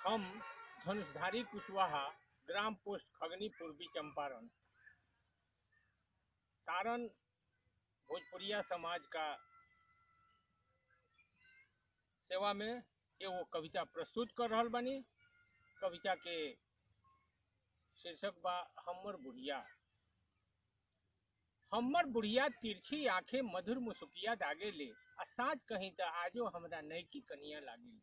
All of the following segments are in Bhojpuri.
हम धनुषधारी कुशवाहा, ग्राम पोस्ट खगनी, पूर्वी चंपारण, सारण भोजपुरिया समाज का सेवा में एगो कविता प्रस्तुत कर रहल बानी। कविता के शीर्षक बा हमर बुढ़िया। हमर बुढ़िया तिरछी आंखें मधुर मुसुकिया दागे ले, आ साँझ कहीं त आजो हमरा नैकी कनिया लागे ले।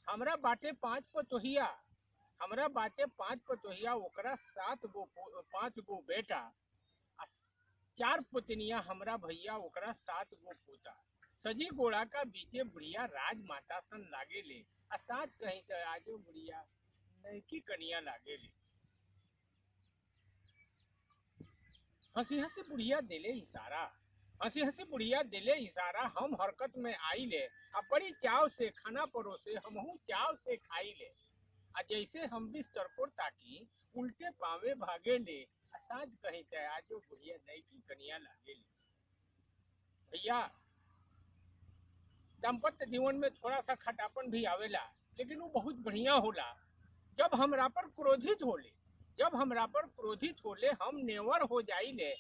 हमरा बाटे पांच पतोहिया, ओकरा 5 गो बेटा, आ 4 पुतनिया हमरा भैया, ओकरा 7 गो पोता। सजी गोड़ा का बीचे बुढ़िया राजमाता सन लागे ले, आ साँझ कहीं त आजो बुढ़िया नैकी कनिया लागे ले। हंसी हंसी बुढ़िया दिले इशारा, हम हरकत में आई ले, आ बड़ी चाव से खाना परोसे, हमहू चाव से खाई ले। आ जैसे हम बिस्तर पर ताकी, उल्टे पावे भागे ले, आ साँझ कहीं त आजो बुढ़िया नैकी कनिया लागे ले। भैया, दाम्पत्य जीवन में थोड़ा सा खटापन भी आवेला, लेकिन वो बहुत बढ़िया होला। जब हमरा पर क्रोधित होले हम नेवर हो जाइले,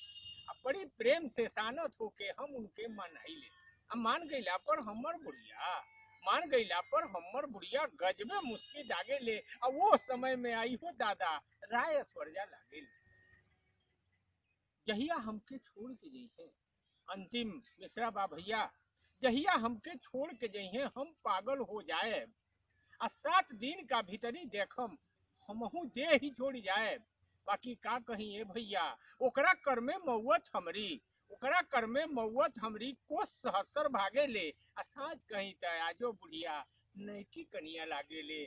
बड़ी प्रेम से सानत होके हम उनके मनाइले। अब मान गईला पर हमर बुढ़िया गजबे मुस्की दागे ले, और वो समय में आई हो दादा राय स्वर्जा लागे ले। जहिया हमके छोड़ के जइहे, अंतिम मिश्रा बा भैया, जहिया हमके छोड़ के जइहे हम पागल हो जाए, आ 7 दिन का भीतरी देखम हमहू दे ही छोड़ जाए। बाकी का कहीं ए भैया, ओकरा कर में मौत हमरी कोस 77 भागे ले, आ साँझ कहीं त आजो बुढ़िया नैकी कनिया लागे ले।